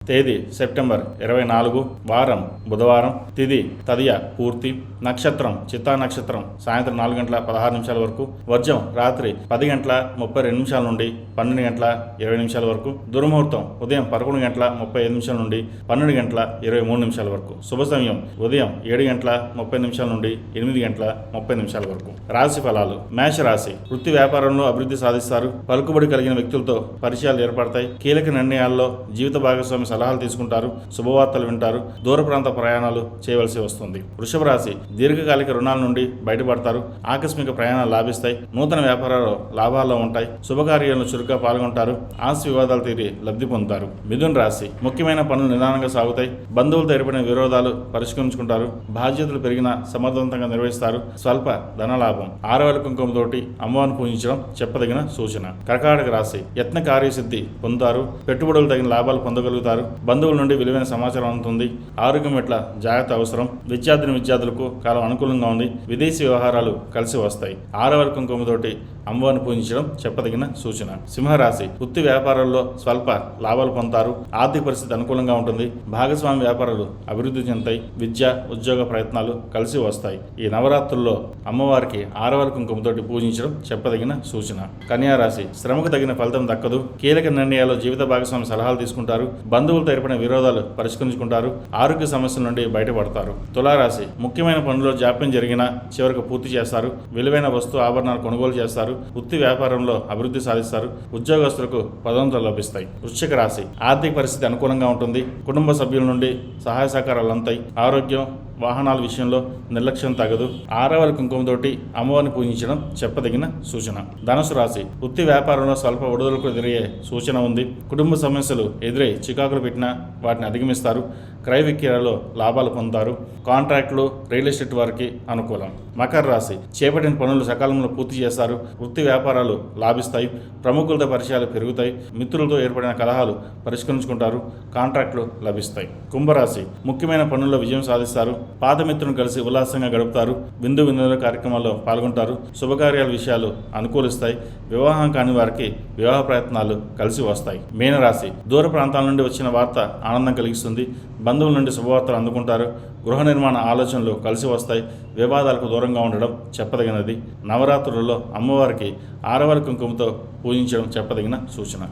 తేదీ సెప్టెంబర్ 24, వారం బుధవారం, తిథి తదియ పూర్తి, నక్షత్రం చిత్తా నక్షత్రం సాయంత్రం 4:16 వరకు, వర్జం రాత్రి 10:32 నుండి 12:20 వరకు, దుర్ముహూర్తం ఉదయం 11:35 నుండి 12:23 వరకు, శుభ సమయం ఉదయం 7:30 నుండి 8:30 వరకు. రాశి ఫలాలు. మేషరాశి. వృత్తి వ్యాపారంలో అభివృద్ధి సాధిస్తారు. పలుకుబడి కలిగిన వ్యక్తులతో పరిచయాలు ఏర్పడతాయి. కీలక నిర్ణయాల్లో జీవిత భాగస్వామి సలహాలు తీసుకుంటారు. శుభవార్తలు వింటారు. దూర ప్రాంత ప్రయాణాలు చేయవలసి వస్తుంది. వృషభ రాశి. దీర్ఘకాలిక రుణాల నుండి బయటపడతారు. ఆకస్మిక ప్రయాణాలు లాభిస్తాయి. నూతన వ్యాపారాలు లాభాల్లో ఉంటాయి. శుభకార్యాలను చురుగ్గా పాల్గొంటారు. ఆస్తి వివాదాలు తీరి లబ్ధి పొందుతారు. మిథున రాశి. ముఖ్యమైన పనులు నిదానంగా సాగుతాయి. బంధువులతో ఏర్పడిన విరోధాలు పరిష్కరించుకుంటారు. బాధ్యతలు పెరిగినా సమర్థవంతంగా నిర్వహిస్తారు. స్వల్ప ధనలాభం. ఆరవల కుంకుమతోటి అమ్మవారిని పూజించడం చెప్పదగిన సూచన. కర్కాటక రాశి. యత్న కార్యసిద్ధి పొందుతారు. పెట్టుబడులు తగిన లాభాలు పొందగలుగుతారు. బంధువుల నుండి విలువైన సమాచారం అందుతుంది. ఆరోగ్యం పట్ల జాగ్రత్త అవసరం. విద్యార్థులకు కాలం అనుకూలంగా ఉంది. విదేశీ వ్యవహారాలు కలిసి వస్తాయి. ఆరవల కుంకుమతోటి అమ్మవారిని పూజించడం చెప్పదగిన సూచన. సింహరాశి. వృత్తి వ్యాపారాల్లో స్వల్ప లాభాలు పొందుతారు. ఆర్థిక పరిస్థితి అనుకూలంగా ఉంటుంది. భాగస్వామి వ్యాపారాలు అభివృద్ధి చెందుతాయి. విద్య ఉద్యోగ ప్రయత్నాలు కలిసి వస్తాయి. ఈ నవరాత్రుల్లో అమ్మవారికి ఆరవల కుంకుమతోటి పూజించడం చెప్పదగిన సూచన. కన్యారాశి. శ్రమకు తగిన ఫలితం దక్కదు. కీలక నిర్ణయాల్లో జీవిత భాగస్వామి సలహాలు తీసుకుంటారు. బంధువులతో ఏర్పడిన విరోధాలు పరిష్కరించుకుంటారు. ఆరోగ్య సమస్యల నుండి బయటపడతారు. తులారాశి. ముఖ్యమైన పనుల్లో జాప్యం జరిగినా చివరకు పూర్తి చేస్తారు. విలువైన వస్తు ఆభరణాలు కొనుగోలు చేస్తారు. వృత్తి వ్యాపారంలో అభివృద్ధి సాధిస్తారు. ఉద్యోగస్తులకు పదోన్నతులు లభిస్తాయి. వృశ్చిక రాశి. ఆర్థిక పరిస్థితి అనుకూలంగా ఉంటుంది. కుటుంబ సభ్యుల నుండి సహాయ సహకారాలు అందుతాయి. ఆరోగ్యం వాహనాల విషయంలో నిర్లక్ష్యం తగదు. ఆరవల కుంకుమతోటి అమ్మవారిని పూజించడం చెప్పదగిన సూచన. ధనుసు రాశి. వృత్తి వ్యాపారంలో స్వల్ప ఒడిదుడుకు ఎదురయ్యే సూచన ఉంది. కుటుంబ సమస్యలు ఎదురై చికాకులు పెట్టినా వాటిని అధిగమిస్తారు. క్రయ విక్రయాల్లో లాభాలు పొందుతారు. కాంట్రాక్టులు, రియల్ ఎస్టేట్ వారికి అనుకూలం. మకర రాశి. చేపట్టిన పనులు సకాలంలో పూర్తి చేస్తారు. వృత్తి వ్యాపారాలు లాభిస్తాయి. ప్రముఖులతో పరిచయాలు పెరుగుతాయి. మిత్రులతో ఏర్పడిన కలహాలు పరిష్కరించుకుంటారు. కాంట్రాక్టులు లభిస్తాయి. కుంభరాశి. ముఖ్యమైన పనుల్లో విజయం సాధిస్తారు. పాత మిత్రులను కలిసి ఉల్లాసంగా గడుపుతారు. విందు కార్యక్రమాల్లో పాల్గొంటారు. శుభకార్యాల విషయాలు అనుకూలిస్తాయి. వివాహం కాని వారికి వివాహ ప్రయత్నాలు కలిసి వస్తాయి. మీనరాశి. దూర ప్రాంతాల నుండి వచ్చిన వార్త ఆనందం కలిగిస్తుంది. బంధువుల నుండి శుభవార్తలు అందుకుంటారు. గృహ నిర్మాణ ఆలోచనలు కలిసి వస్తాయి. వివాదాలకు దూరంగా ఉండడం చెప్పదగినది. నవరాత్రులలో అమ్మవారికి ఆరవల కుంకుమతో పూజించడం చెప్పదగిన సూచన.